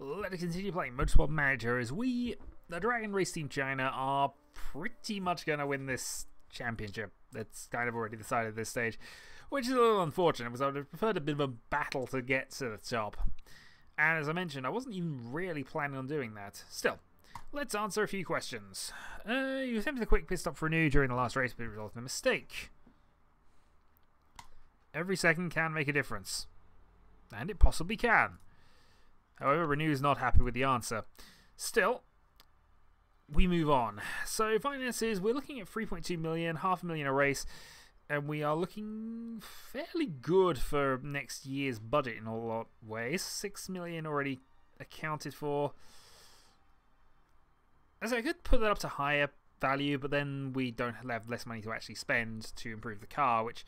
Let's continue playing Motorsport Manager as we, the Dragon Race Team China, are pretty much going to win this championship. That's kind of already decided at this stage, which is a little unfortunate because I would have preferred a bit of a battle to get to the top. And as I mentioned, I wasn't even really planning on doing that. Still, let's answer a few questions. You attempted a quick pit stop for Renew during the last race, but it resulted in a mistake. Every second can make a difference. And it possibly can. However, Renew is not happy with the answer. Still, we move on. So, finances, we're looking at 3.2 million, $500,000 a race, and we are looking fairly good for next year's budget in a lot of ways. 6 million already accounted for. As I could put that up to higher value, but then we don't have less money to actually spend to improve the car, which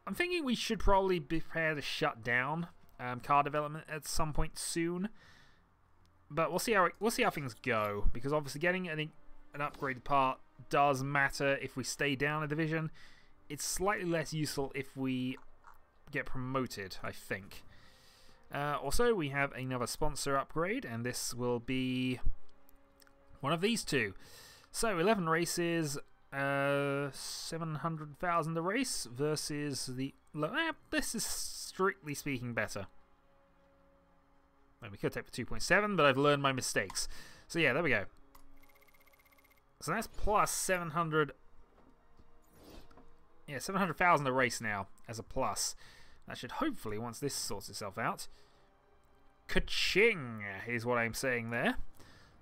I'm thinking we should probably be prepared to shut down car development at some point soon. But we'll see how things go, because obviously getting an upgraded part does matter if we stay down a division. It's slightly less useful if we get promoted, I think. Also, we have another sponsor upgrade, and this will be one of these two. So 11 races, 700,000 a race versus the. This is strictly speaking better. We could take the 2.7, but I've learned my mistakes. So yeah, there we go. So that's plus 700. Yeah, 700,000 a race now as a plus. That should hopefully, once this sorts itself out, ka-ching is what I'm saying there.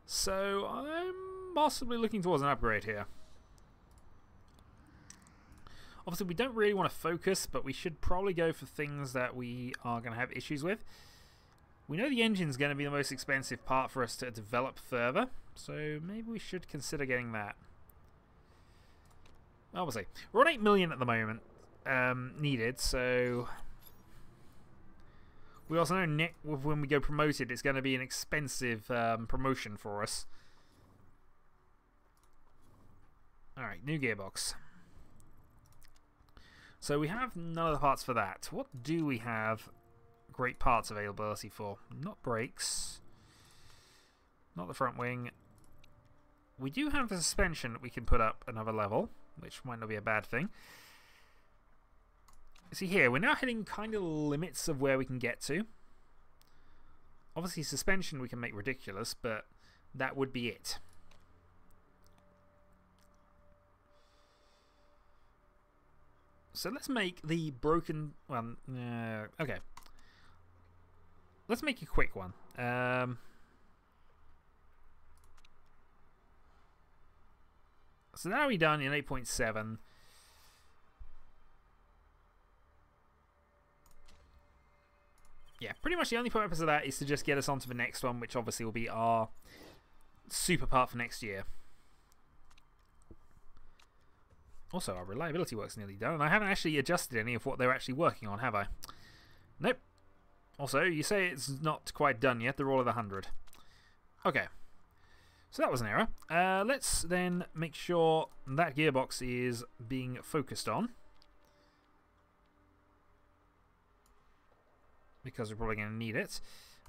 So I'm possibly looking towards an upgrade here. Obviously, we don't really want to focus, but we should probably go for things that we are going to have issues with. We know the engine's going to be the most expensive part for us to develop further, so maybe we should consider getting that. Obviously, we're on 8 million at the moment needed, so we also know when we go promoted, it's going to be an expensive promotion for us. Alright, new gearbox. So we have none of the parts for that. What do we have great parts availability for? Not brakes. Not the front wing. We do have the suspension that we can put up another level, which might not be a bad thing. See here, we're now hitting kind of the limits of where we can get to. Obviously suspension we can make ridiculous, but that would be it. So let's make the broken one. Okay. Let's make a quick one. So now we're done in 8.7. Yeah, pretty much the only purpose of that is to just get us onto the next one, which obviously will be our super part for next year. Also, our reliability work's nearly done, and I haven't actually adjusted any of what they're actually working on, have I? Nope. Also, you say it's not quite done yet. They're all at 100. Okay. So that was an error. Let's then make sure that gearbox is being focused on, because we're probably going to need it,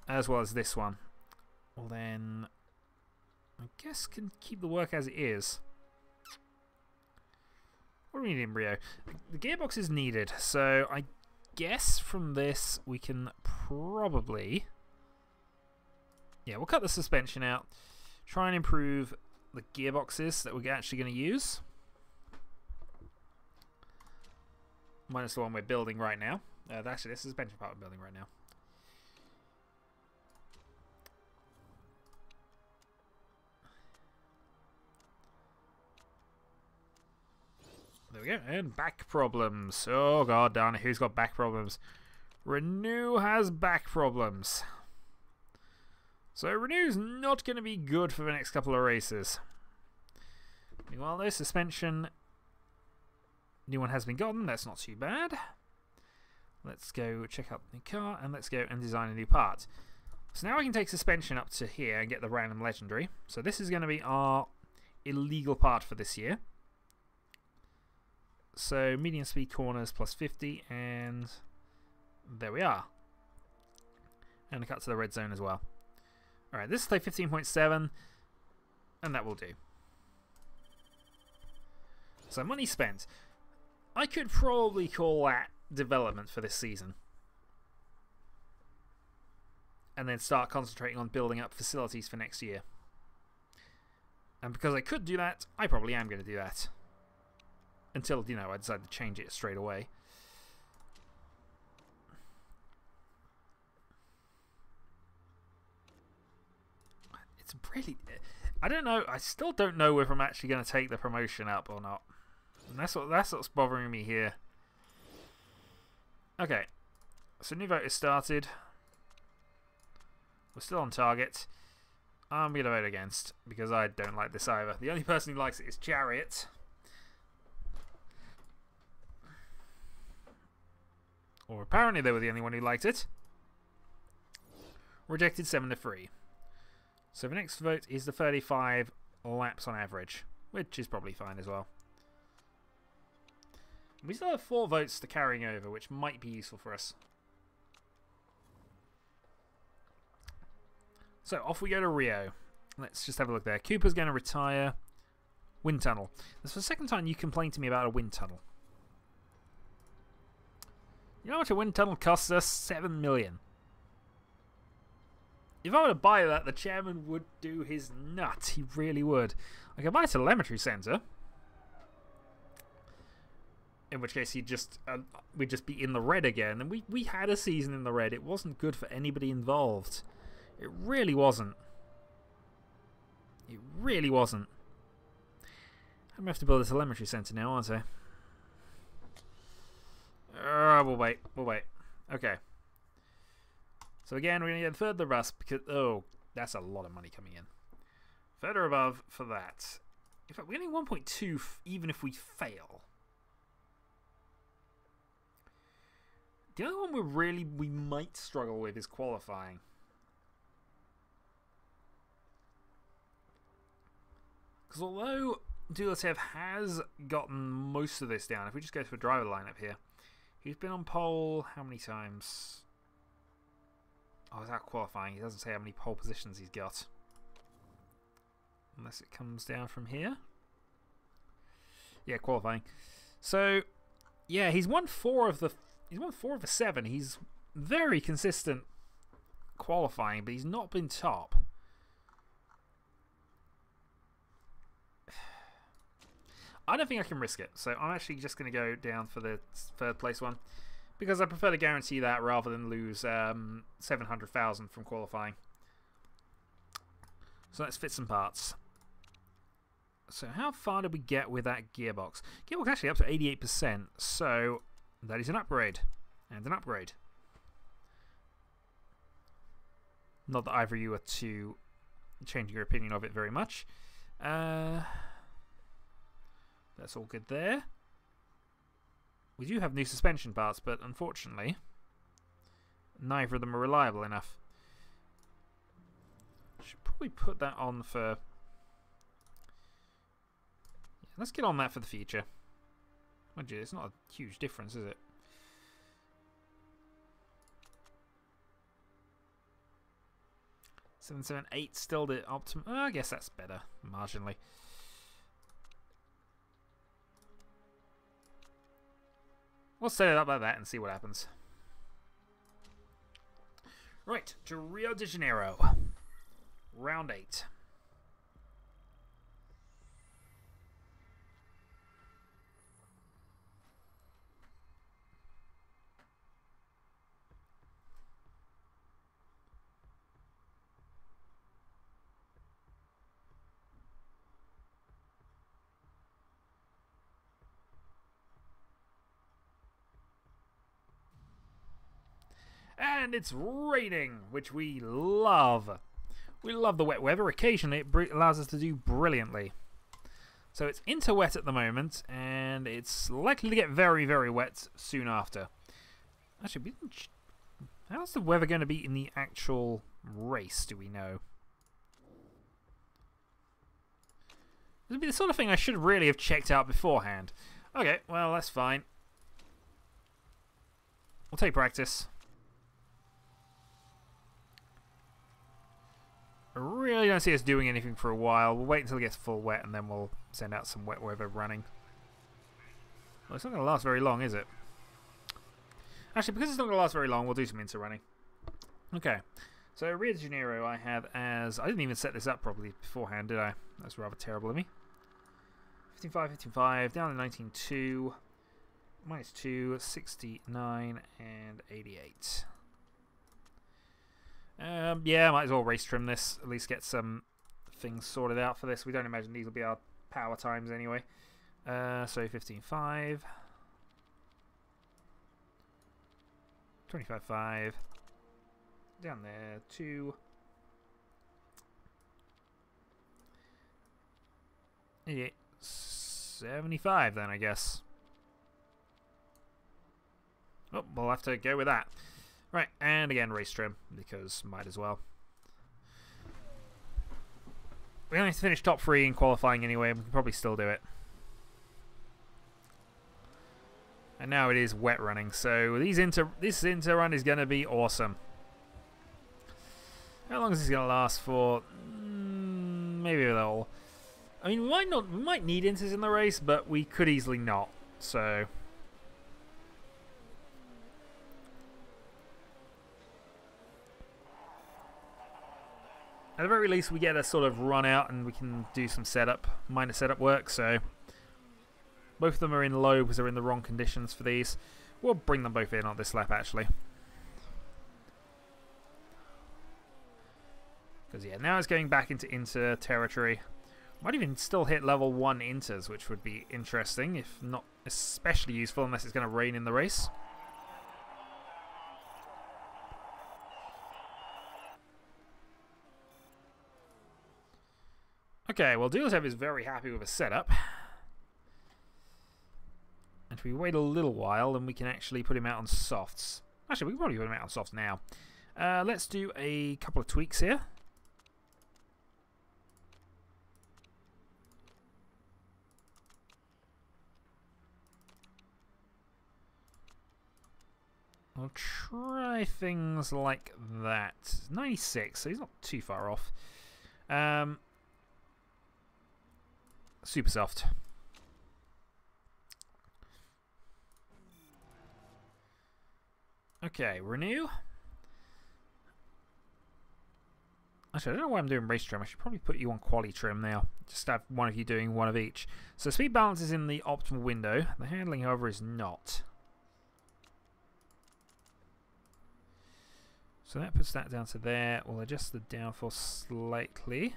as well as this one. Well then, I guess can keep the work as it is. What do we need, embryo? The gearbox is needed, so I guess from this we can probably... Yeah, we'll cut the suspension out, try and improve the gearboxes that we're actually going to use. Minus the one we're building right now. Actually, this is the suspension part we're building right now. There we go. And back problems. Oh god darn it, who's got back problems? Renew has back problems. So Renew's not going to be good for the next couple of races. Meanwhile though, suspension, new one has been gotten. That's not too bad. Let's go check out the new car, and let's go and design a new part. So now I can take suspension up to here and get the random legendary. So this is going to be our illegal part for this year. So medium speed corners plus 50, and there we are. And a cut to the red zone as well. Alright, this is like 15.7, and that will do. So money spent. I could probably call that development for this season. And then start concentrating on building up facilities for next year. And because I could do that, I probably am going to do that. Until, you know, I decide to change it straight away. It's really... I don't know. I still don't know if I'm actually going to take the promotion up or not. And that's what's bothering me here. Okay. So new vote is started. We're still on target. I'm going to vote against because I don't like this either. The only person who likes it is Chariot. Or apparently they were the only one who liked it. Rejected 7-3. So the next vote is the 35 laps on average, which is probably fine as well. We still have 4 votes to carrying over, which might be useful for us. So off we go to Rio. Let's just have a look there. Cooper's going to retire. Wind tunnel. This is the second time you complained to me about a wind tunnel. You know how much a wind tunnel costs us? 7 million. If I were to buy that, the chairman would do his nut. He really would. I could buy a telemetry centre. In which case we'd just be in the red again. And we had a season in the red. It wasn't good for anybody involved. It really wasn't. It really wasn't. I'm going to have to build a telemetry centre now, aren't I? We'll wait. We'll wait. Okay. So again, we're going to get further above because... Oh, that's a lot of money coming in. Further above for that. In fact, we're getting 1.2 even if we fail. The only one we might struggle with is qualifying. Because although Dulatev has gotten most of this down, if we just go to a driver lineup here, he's been on pole how many times? Oh, without qualifying, he doesn't say how many pole positions he's got. Unless it comes down from here. Yeah, qualifying. So, yeah, he's won 4 of the 7. He's very consistent qualifying, but he's not been top. I don't think I can risk it, so I'm actually just going to go down for the 3rd place one. Because I prefer to guarantee that rather than lose 700,000 from qualifying. So let's fit some parts. So how far did we get with that gearbox? Gearbox actually up to 88%, so that is an upgrade. And an upgrade. Not that either of you are too changing your opinion of it very much. That's all good there. We do have new suspension parts, but unfortunately, neither of them are reliable enough. Should probably put that on for... Yeah, let's get on that for the future. Mind you, it's not a huge difference, is it? $778 still the optimum. I guess that's better, marginally. We'll set it up like that and see what happens. Right, to Rio de Janeiro. Round 8. And it's raining, which we love. We love the wet weather. Occasionally, it allows us to do brilliantly. So it's into wet at the moment, and it's likely to get very, very wet soon after. Actually, how's the weather going to be in the actual race, do we know? This would be the sort of thing I should really have checked out beforehand. Okay, well, that's fine. We'll take practice. really don't see us doing anything for a while. We'll wait until it gets full wet, and then we'll send out some wet weather running. Well, it's not going to last very long, is it? Actually, because it's not going to last very long, we'll do some inter running. Okay. So, Rio de Janeiro I have as... I didn't even set this up properly beforehand, did I? That's rather terrible of me. 15.5, 15.5, down to 19.2, -2, 69, and 88. Yeah, might as well race trim this. At least get some things sorted out for this. We don't imagine these will be our power times anyway. So 15.5, 25.5, down there, 2, 88, 75 then, I guess. Oh, we'll have to go with that. Right, and again, race trim, because might as well. We only have to finish top 3 in qualifying anyway, we can probably still do it. And now it is wet running, so this inter run is going to be awesome. How long is this going to last for? Maybe a little. I mean, we might need inters in the race, but we could easily not. So at the very least, we get a sort of run out, and we can do some minor setup work. So both of them are in low because they're in the wrong conditions for these. We'll bring them both in on this lap, actually. Because, yeah, now it's going back into inter territory. Might even still hit level 1 inters, which would be interesting, if not especially useful, unless it's going to rain in the race. Okay, well, Duletev is very happy with the setup. And if we wait a little while, then we can actually put him out on softs. Actually, we can probably put him out on softs now. Let's do a couple of tweaks here. I'll try things like that. 96, so he's not too far off. Super soft. Okay, renew. Actually, I don't know why I'm doing race trim. I should probably put you on quali trim now. Just have one of you doing one of each. So speed balance is in the optimal window. The handling, however, is not. So that puts that down to there. We'll adjust the downforce slightly.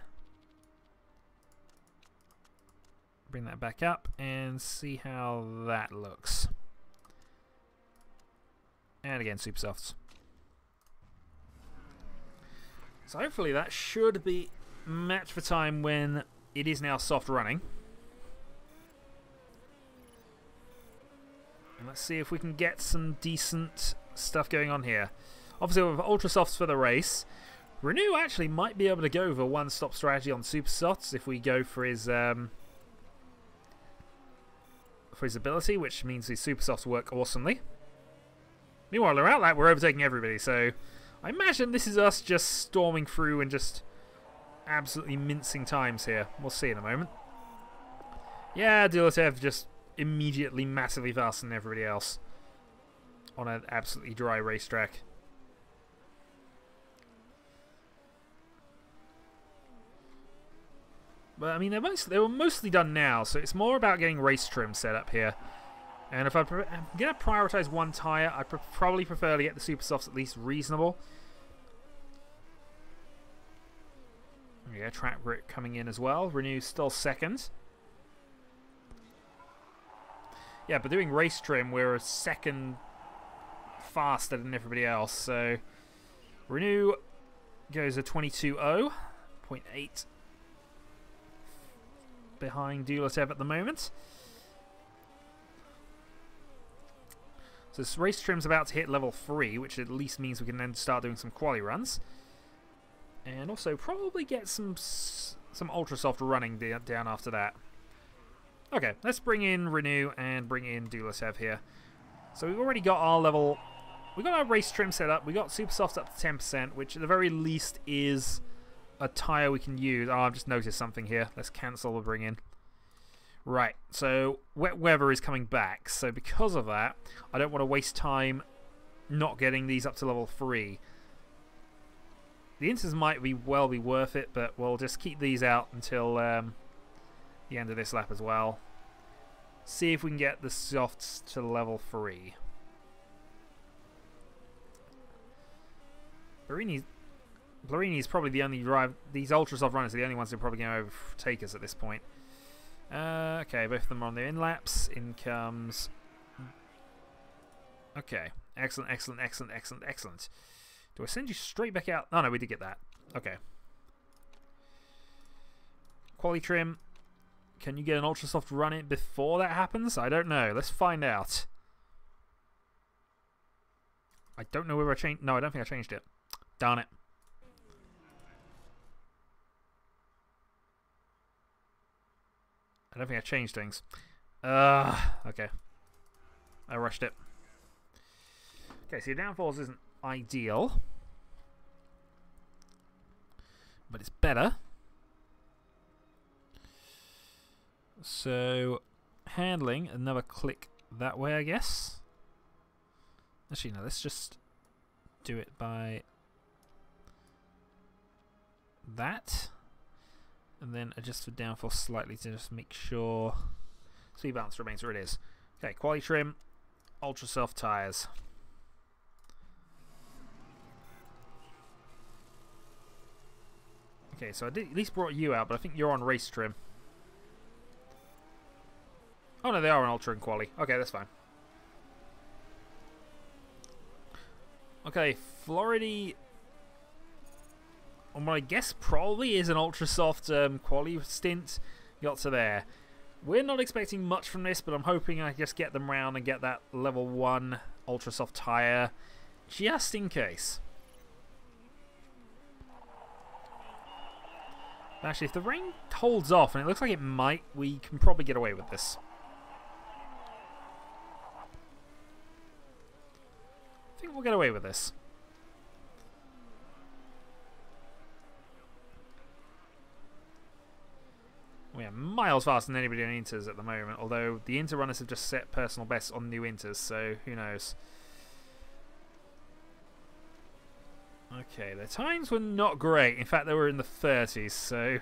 Bring that back up and see how that looks. And again, super softs. So hopefully that should be match for time when it is now soft running. And let's see if we can get some decent stuff going on here. Obviously with ultra softs for the race, Renew actually might be able to go with a one-stop strategy on super softs if we go for his ability, which means his super softs work awesomely. Meanwhile, around that, we're overtaking everybody, so I imagine this is us just storming through and just absolutely mincing times here. We'll see in a moment. Yeah, Duletev just immediately massively faster than everybody else on an absolutely dry racetrack. But I mean, they were mostly done now, so it's more about getting race trim set up here. And if I'm going to prioritize one tyre, I probably prefer to get the super softs at least reasonable. Yeah, track grip coming in as well. Renew still second. Yeah, but doing race trim, we're a second faster than everybody else. So Renew goes a 22.0, 0.8 behind Duletev at the moment. So this race trim's about to hit level 3, which at least means we can then start doing some quali runs. And also probably get some ultra soft running down after that. Okay, let's bring in Renew and bring in Duletev here. So we've already got our level... We've got our race trim set up. We got super soft up to 10%, which at the very least is a tyre we can use. Oh, I've just noticed something here. Let's cancel the bring in. Right, so wet weather is coming back. So because of that, I don't want to waste time not getting these up to level 3. The inters might well be worth it, but we'll just keep these out until the end of this lap as well. See if we can get the softs to level 3. Barini's probably the only drive. These ultra soft runners are the only ones who are probably going to overtake us at this point. Okay, both of them are on their in laps. In comes. Okay, excellent, excellent, excellent, excellent, excellent. Do I send you straight back out? Oh no, we did get that. Okay. Quali trim. Can you get an ultra soft run in before that happens? I don't know. Let's find out. I don't know whether I changed. No, I don't think I changed it. Darn it. I don't think I changed things. Okay. I rushed it. Okay, so your downforce isn't ideal. But it's better. So, handling, another click that way, I guess. Actually, no, let's just do it by that. And then adjust the downforce slightly to just make sure speed balance remains where it is. Okay, quality trim, ultra soft tyres. Okay, so I did at least brought you out, but I think you're on race trim. Oh no, they are on ultra and quali. Okay, that's fine. Okay, Florida, on what I guess probably is an ultra soft quali stint, got to there. We're not expecting much from this, but I'm hoping I just get them round and get that level 1 ultra soft tyre, just in case. Actually, if the rain holds off, and it looks like it might, we can probably get away with this. I think we'll get away with this. We are miles faster than anybody on Inters at the moment, although the Inter runners have just set personal bests on new Inters, so who knows. Okay, their times were not great. In fact, they were in the 30s, so...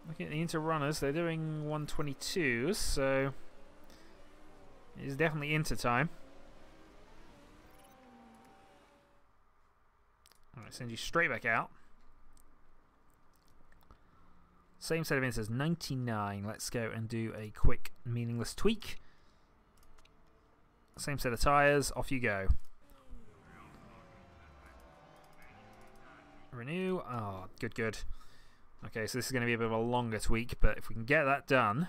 Looking at the Inter runners, they're doing 122s, so... It is definitely Inter time. Alright, send you straight back out. Same set of Inters, 99. Let's go and do a quick, meaningless tweak. Same set of tyres, off you go. Renew. Oh, good, good. Okay, so this is going to be a bit of a longer tweak, but if we can get that done.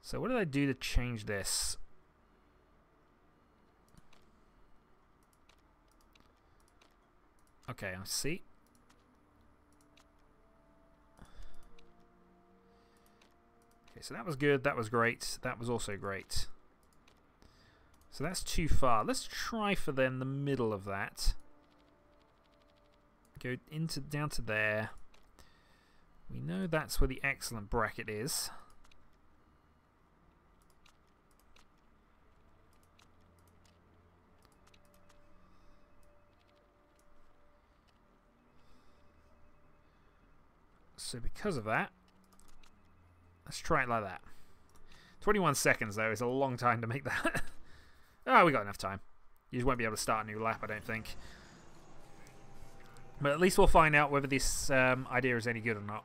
So what did I do to change this? Okay, I see. Okay, so that was good, that was great, that was also great. So that's too far. Let's try for then the middle of that. Go into down to there. We know that's where the excellent bracket is. So because of that, let's try it like that. 21 seconds though is a long time to make that. Oh, we got enough time. You just won't be able to start a new lap, I don't think. But at least we'll find out whether this idea is any good or not.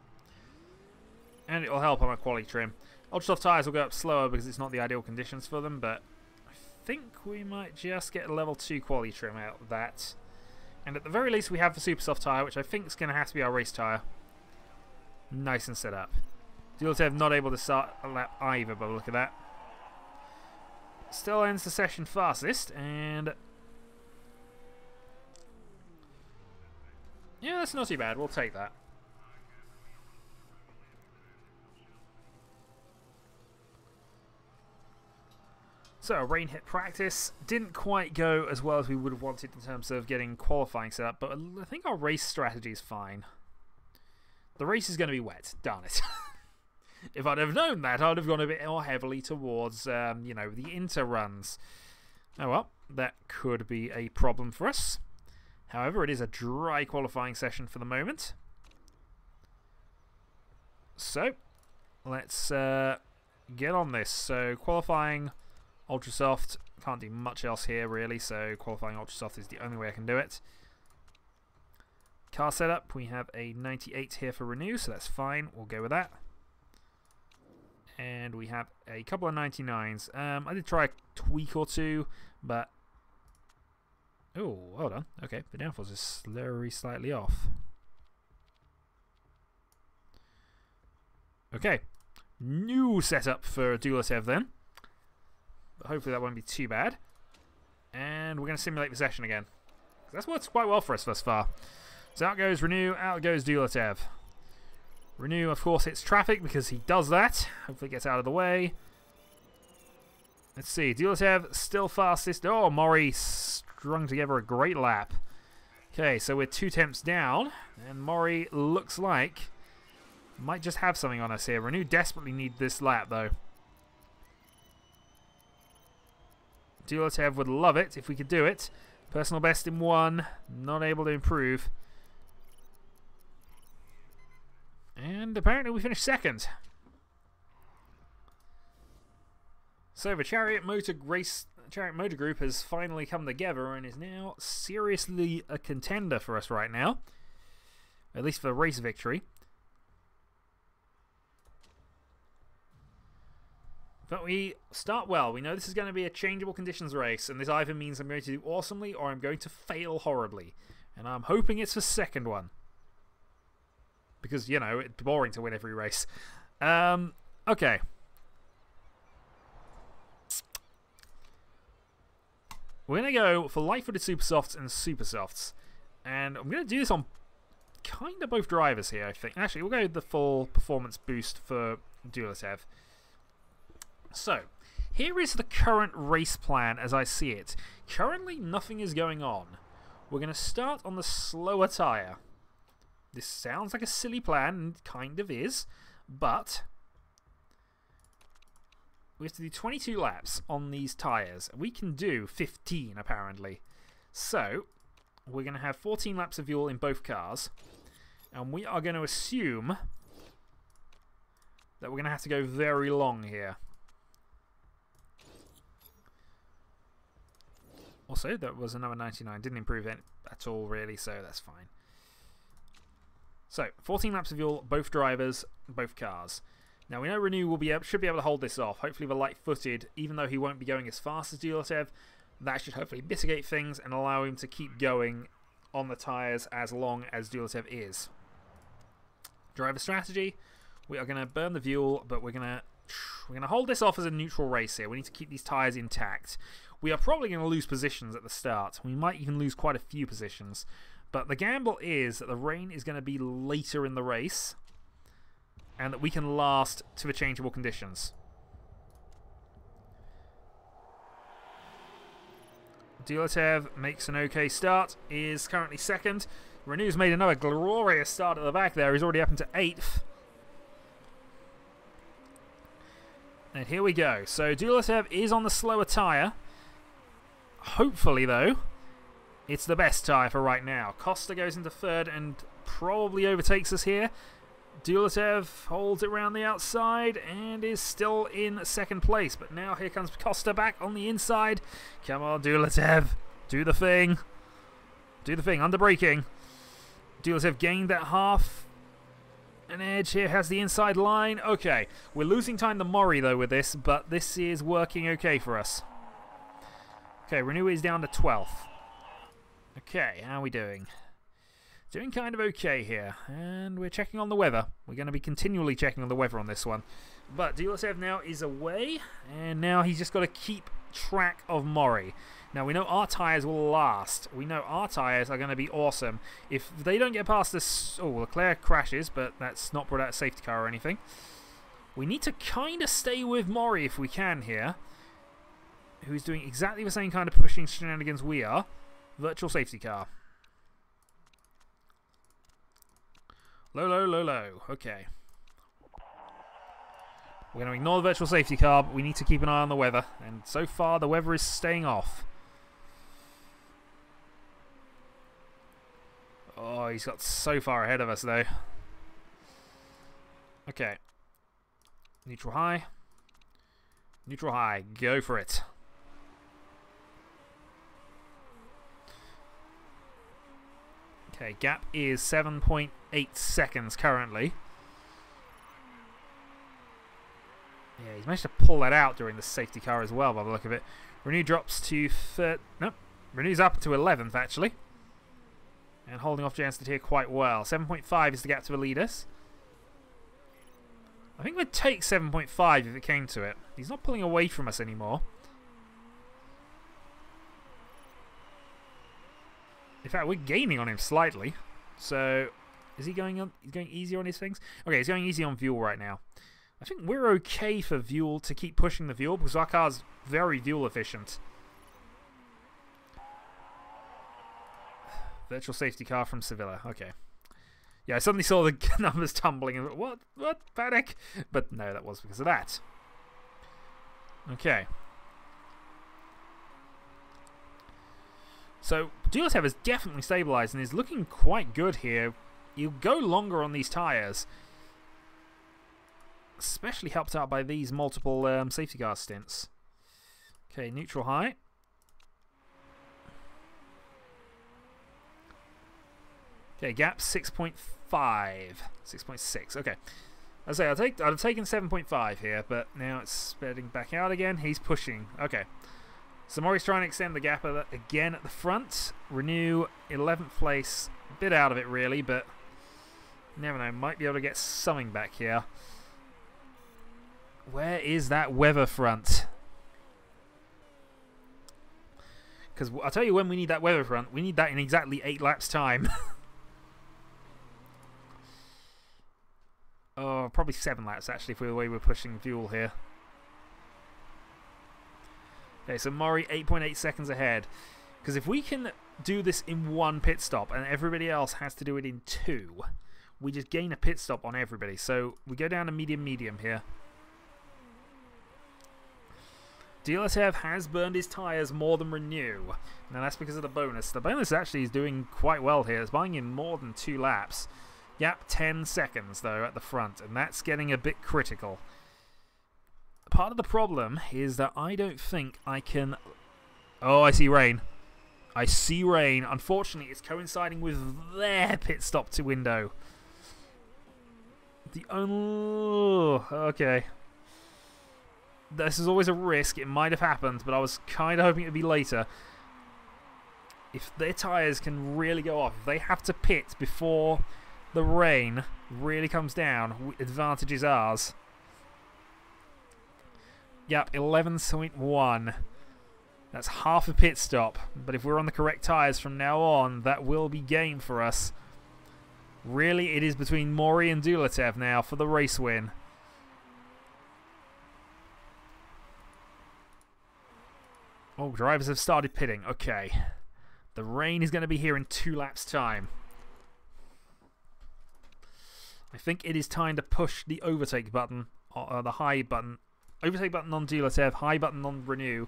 And it will help on our quality trim. Ultra soft tyres will go up slower because it's not the ideal conditions for them, but I think we might just get a level 2 quality trim out of that. And at the very least we have the super soft tyre, which I think is going to have to be our race tyre. Nice and set up. Dultev not able to start a lap either by the look of that. Still ends the session fastest, and yeah, that's not too bad. We'll take that. So, rain hit practice didn't quite go as well as we would have wanted in terms of getting qualifying set up, but I think our race strategy is fine. The race is going to be wet, darn it. If I'd have known that, I'd have gone a bit more heavily towards, you know, the inter-runs. Oh well, that could be a problem for us. However, it is a dry qualifying session for the moment. So, let's get on this. So, qualifying Ultrasoft, can't do much else here really, so qualifying Ultrasoft is the only way I can do it. Car setup, we have a 98 here for Renew, so that's fine, we'll go with that. And we have a couple of 99s. I did try a tweak or two, but... Oh, hold on. Okay, the downforce is slightly off. Okay, new setup for Dualatev then. But hopefully that won't be too bad. And we're going to simulate the session again. That's worked quite well for us thus far. So out goes Renew, out goes Dualatev. Renew, of course, hits traffic because he does that. Hopefully gets out of the way. Let's see, Dualatev still fastest. Oh, Mori strung together a great lap. Okay, so we're 2 tenths down. And Mori looks like might just have something on us here. Renew desperately need this lap, though. Dualatev would love it if we could do it. Personal best in 1. Not able to improve. And apparently we finished 2nd. So the Chariot Motor Group has finally come together and is now seriously a contender for us right now. At least for the race victory. But we start well. We know this is going to be a changeable conditions race, and this either means I'm going to do awesomely or I'm going to fail horribly. And I'm hoping it's the second one. Because, you know, it's boring to win every race. Okay. We're going to go for light-footed Super Softs and Super Softs. And I'm going to do this on kind of both drivers here, I think. Actually, we'll go with the full performance boost for Dualatev. So, here is the current race plan as I see it. Currently, nothing is going on. We're going to start on the slower tyre. This sounds like a silly plan, and it kind of is, but we have to do 22 laps on these tyres. We can do 15, apparently. So, we're going to have 14 laps of fuel in both cars, and we are going to assume that we're going to have to go very long here. Also, that was another 99. Didn't improve it at all, really, so that's fine. So, 14 laps of fuel, both drivers, both cars. Now, we know Renew should be able to hold this off. Hopefully, the light-footed, even though he won't be going as fast as Dualatev, that should hopefully mitigate things and allow him to keep going on the tyres as long as Dualatev is. Driver strategy, we are going to burn the fuel, but we're going to hold this off as a neutral race here. We need to keep these tyres intact. We are probably going to lose positions at the start. We might even lose quite a few positions. But the gamble is that the rain is going to be later in the race and that we can last to the changeable conditions. Dualatev makes an okay start, is currently 2nd. Renew's made another glorious start at the back there. He's already up into 8th. And here we go. So Dualatev is on the slower tyre. Hopefully, though, it's the best tyre for right now. Costa goes into 3rd and probably overtakes us here. Dualatev holds it around the outside and is still in 2nd place. But now here comes Costa back on the inside. Come on, Dualatev. Do the thing. Do the thing. Under braking. Dualatev gained that half an edge here. Has the inside line. Okay. We're losing time to Mori, though, with this. But this is working okay for us. Okay, Renew is down to 12th. Okay, how are we doing? Doing kind of okay here. And we're checking on the weather. We're going to be continually checking on the weather on this one. But Dualatev now is away. And now he's just got to keep track of Mori. Now, we know our tyres will last. We know our tyres are going to be awesome. If they don't get past this... Oh, Leclerc crashes, but that's not brought out a safety car or anything. We need to kind of stay with Mori if we can here. who's doing exactly the same kind of pushing shenanigans we are. Virtual safety car. Low, low, low, low. Okay. We're going to ignore the virtual safety car, but we need to keep an eye on the weather. And so far, the weather is staying off. Oh, he's got so far ahead of us, though. Okay. Neutral high. Neutral high. Go for it. Okay, gap is 7.8 seconds currently. Yeah, he's managed to pull that out during the safety car as well, by the look of it. Renew drops to... Nope. Renew's up to 11th, actually. And holding off Jansen here quite well. 7.5 is the gap to the leaders. I think we'd take 7.5 if it came to it. He's not pulling away from us anymore. In fact, we're gaining on him slightly. So, is he going on? He's going easier on his things? Okay, he's going easy on fuel right now. I think we're okay for fuel to keep pushing the fuel because our car's very fuel efficient. Virtual safety car from Sevilla. Okay. Yeah, I suddenly saw the numbers tumbling and what? What? Panic? But no, that was because of that. Okay. So, Duotev has definitely stabilised and is looking quite good here. You'll go longer on these tyres. Especially helped out by these multiple safety car stints. Okay, neutral high. Okay, gap 6.5. 6.6. Okay. I say I'd have taken 7.5 here, but now it's spreading back out again. He's pushing. Okay. So Mori's trying to extend the gap again at the front. Renew 11th place. A bit out of it really, but never know. Might be able to get something back here. Where is that weather front? Because I'll tell you when we need that weather front. We need that in exactly 8 laps time. Oh, probably 7 laps actually for the way we're pushing fuel here. Okay, so Mori 8.8 seconds ahead. Because if we can do this in 1 pit stop and everybody else has to do it in 2, we just gain a pit stop on everybody. So we go down to medium here. Duotev has burned his tyres more than Renew. Now that's because of the bonus. The bonus actually is doing quite well here. It's buying him more than 2 laps. Yep, 10 seconds though at the front, and that's getting a bit critical. Part of the problem is that I don't think I can... Oh, I see rain. I see rain. Unfortunately, it's coinciding with their pit stop to window. Okay. This is always a risk. It might have happened, but I was kind of hoping it would be later. If their tyres can really go off, if they have to pit before the rain really comes down, advantage is ours. Yep, 11.1. That's half a pit stop. But if we're on the correct tyres from now on, that will be game for us. Really, it is between Mori and Duotev now for the race win. Oh, drivers have started pitting. Okay. The rain is going to be here in 2 laps' time. I think it is time to push the overtake button, the high button. Overtake button on Duotev, high button on Renew.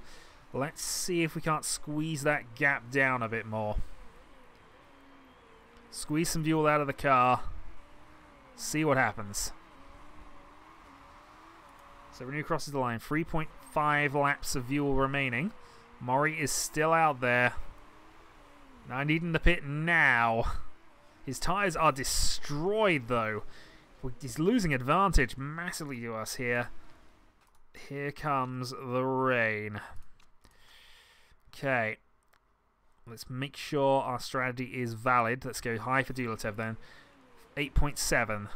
Let's see if we can't squeeze that gap down a bit more. Squeeze some fuel out of the car. See what happens. So Renew crosses the line. 3.5 laps of fuel remaining. Mori is still out there. Now I need him to pit now. His tyres are destroyed though. He's losing advantage massively to us here. Here comes the rain. Okay. Let's make sure our strategy is valid. Let's go high for Duotev then. 8.7.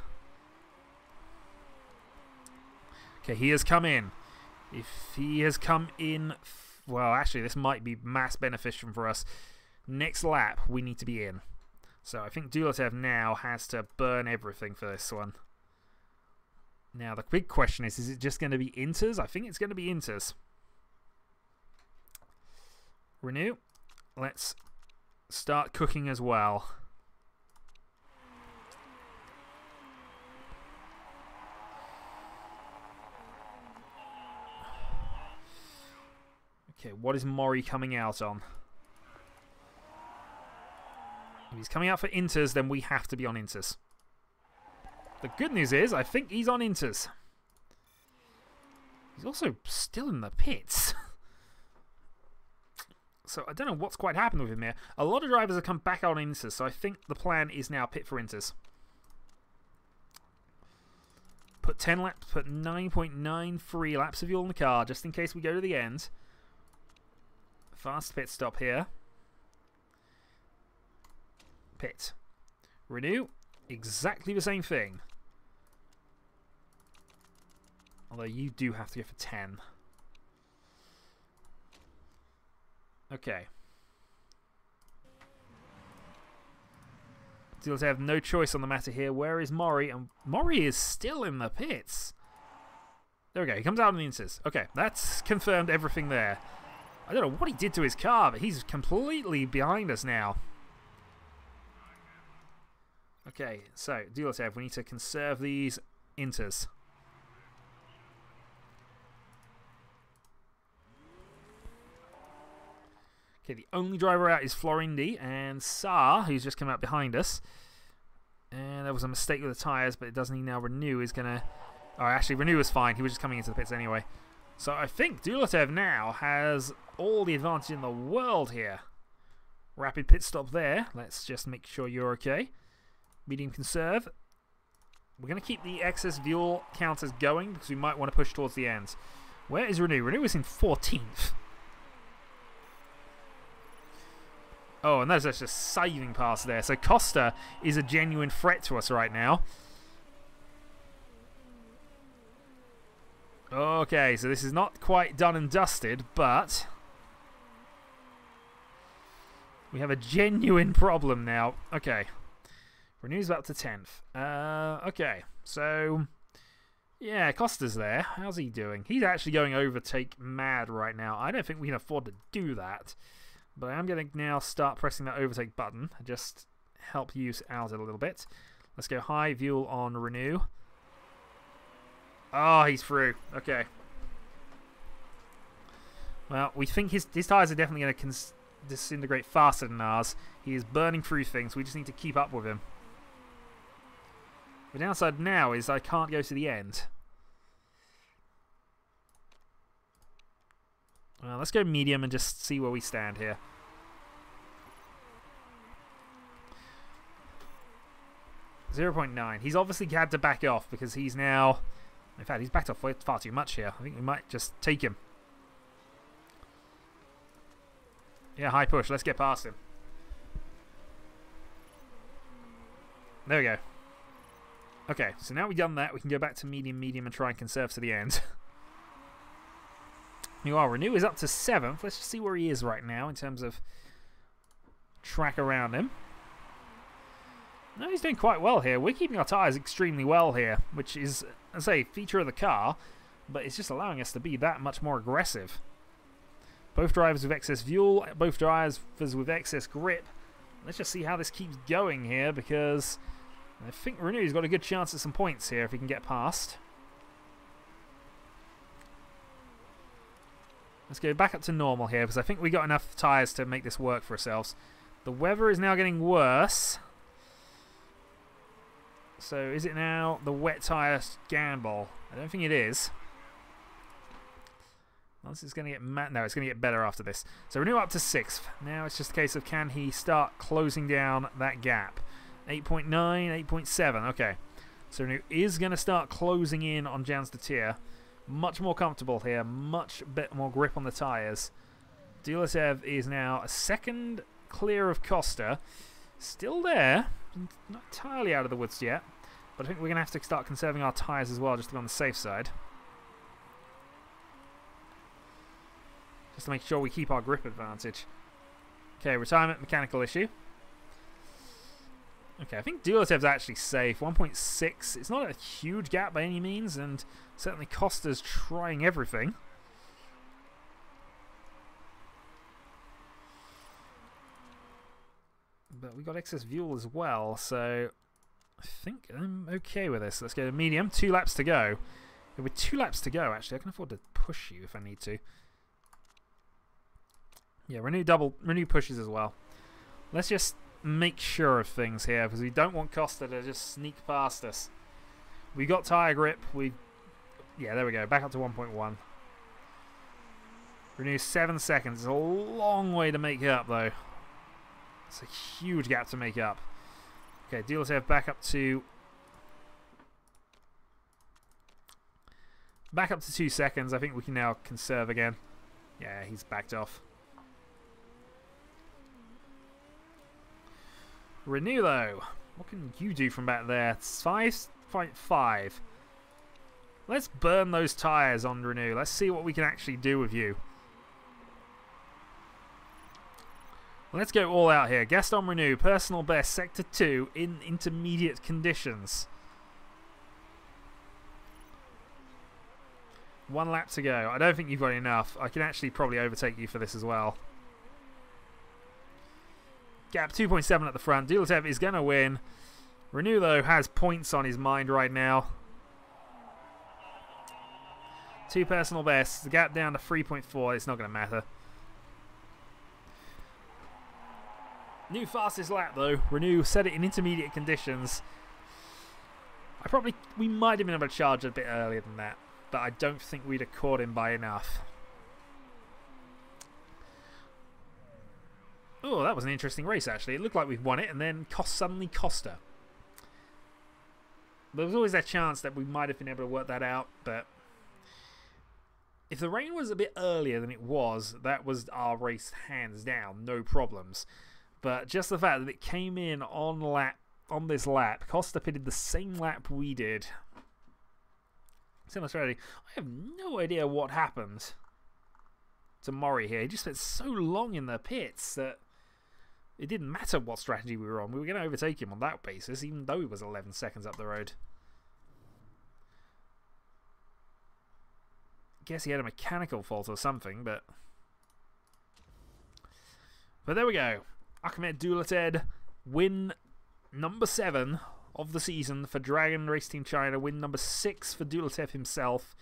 Okay, he has come in. If he has come in... Well, actually, this might be mass beneficial for us. Next lap, we need to be in. So I think Duotev now has to burn everything for this one. Now, the big question is it just going to be inters? I think it's going to be inters. Renew. Let's start cooking as well. Okay, what is Mori coming out on? If he's coming out for inters, then we have to be on inters. The good news is, I think he's on inters. He's also still in the pits. So I don't know what's quite happened with him here. A lot of drivers have come back out on inters, so I think the plan is now pit for inters. Put 10 laps, put 9.93 laps of fuel in the car, just in case we go to the end. Fast pit stop here. Pit. Renew. Exactly the same thing. Although you do have to go for 10. Okay. Dealers have no choice on the matter here. Where is Mori? And Mori is still in the pits. There we go. He comes out on the inters. Okay, that's confirmed everything there. I don't know what he did to his car, but he's completely behind us now. Okay, so dealers have. We need to conserve these inters. Okay, the only driver out is Florindi and Saar, who's just come out behind us. And there was a mistake with the tyres, but it doesn't he now Renew is going to... Oh, actually, Renew was fine. He was just coming into the pits anyway. So I think Dulatev now has all the advantage in the world here. Rapid pit stop there. Let's just make sure you're okay. Medium conserve. We're going to keep the excess fuel counters going because we might want to push towards the end. Where is Renew? Renew is in 14th. Oh, and that's just a saving pass there. So Costa is a genuine threat to us right now. Okay, so this is not quite done and dusted, but we have a genuine problem now. Okay. Renew's up to 10th. Okay, so yeah, Costa's there. How's he doing? He's actually going overtake mad right now. I don't think we can afford to do that. But I am going to now start pressing that overtake button. Just help you out a little bit. Let's go high fuel on Renew. Oh, he's through. Okay. Well, we think his tyres are definitely going to disintegrate faster than ours. He is burning through things. We just need to keep up with him. The downside now is I can't go to the end. Well, let's go medium and just see where we stand here. .9. He's obviously had to back off because he's now... In fact, he's backed off far too much here. I think we might just take him. Yeah, high push. Let's get past him. There we go. Okay, so now we've done that, we can go back to medium, and try and conserve to the end. Meanwhile, Renew is up to 7th. Let's just see where he is right now in terms of track around him. No, he's doing quite well here. We're keeping our tyres extremely well here, which is, I say, feature of the car, but it's just allowing us to be that much more aggressive. Both drivers with excess fuel, both drivers with excess grip. Let's just see how this keeps going here, because I think Renew's got a good chance at some points here if he can get past. Let's go back up to normal here, because I think we got enough tyres to make this work for ourselves. The weather is now getting worse. So is it now the wet tyre gamble? I don't think it is. Well, this is going to get no, it's going to get better after this. So Renew up to 6th. Now it's just a case of can he start closing down that gap. 8.9, 8.7. Okay. So Renew is going to start closing in on Jans de Tier. Much more comfortable here. Much bit more grip on the tyres. Dulasev is now a second clear of Costa. Still there. Not entirely out of the woods yet. But I think we're going to have to start conserving our tyres as well, just to be on the safe side. Just to make sure we keep our grip advantage. Okay, retirement mechanical issue. Okay, I think Dulatev's actually safe. 1.6. It's not a huge gap by any means, and certainly Costa's trying everything. but we got excess fuel as well, so I think I'm okay with this. Let's go to medium. 2 laps to go. With 2 laps to go, actually, I can afford to push you if I need to. Yeah, renew pushes as well. Let's just make sure of things here, because we don't want Costa to just sneak past us. We got tyre grip. Yeah, there we go. Back up to 1.1. Renew 7 seconds. It's a long way to make up, though. It's a huge gap to make up. Okay, Dulatiev back up to 2 seconds. I think we can now conserve again. Yeah, he's backed off. Renew, though. What can you do from back there? It's 5.5. Let's burn those tyres on Renew. Let's see what we can actually do with you. Let's go all out here. Gaston Renew, personal best, sector 2 in intermediate conditions. 1 lap to go. I don't think you've got enough. I can actually probably overtake you for this as well. Gap 2.7 at the front. Dulatiev is going to win. Renew, though, has points on his mind right now. 2 personal bests. The gap down to 3.4. It's not going to matter. New fastest lap, though. Renew set it in intermediate conditions. We might have been able to charge a bit earlier than that, but I don't think we'd have caught him by enough. Oh, that was an interesting race, actually. It looked like we've won it, and then suddenly Costa. There was always that chance that we might have been able to work that out, but if the rain was a bit earlier than it was, that was our race hands down, no problems. But just the fact that it came in on this lap, Costa pitted the same lap we did. Similar strategy. I have no idea what happened to Mori here. He just spent so long in the pits that it didn't matter what strategy we were on. We were going to overtake him on that basis, even though he was 11 seconds up the road. Guess he had a mechanical fault or something, but there we go. Ahmed Dulatiev, win number 7 of the season for Dragon Race Team China. Win number 6 for Dulatiev himself.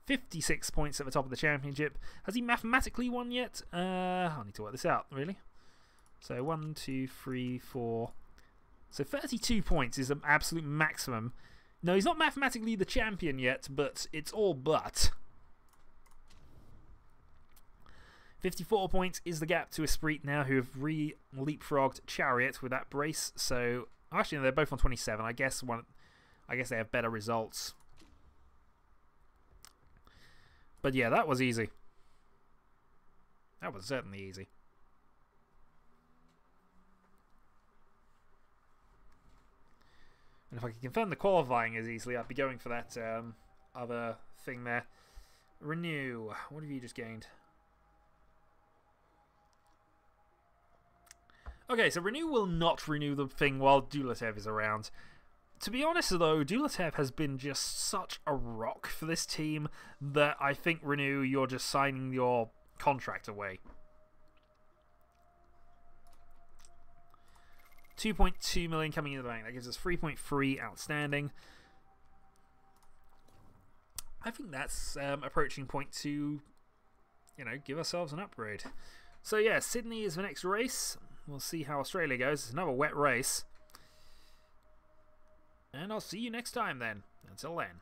56 points at the top of the championship. Has he mathematically won yet? I need to work this out, really. So 1, 2, 3, 4. So 32 points is an absolute maximum. No, he's not mathematically the champion yet, but it's all but. 54 points is the gap to Esprit now, who have leapfrogged Chariot with that brace. So actually, no, they're both on 27. I guess they have better results. But yeah, that was easy. That was certainly easy. And if I could confirm the qualifying as easily, I'd be going for that other thing there. Renew. What have you just gained? Okay, so Renew will not renew the thing while Dulatiev is around. To be honest, though, Dulatiev has been just such a rock for this team that I think, Renew, you're just signing your contract away. 2.2 million coming into the bank. That gives us 3.3 outstanding. I think that's approaching point to, give ourselves an upgrade. So yeah, Sydney is the next race. We'll see how Australia goes. It's another wet race. And I'll see you next time then. Until then.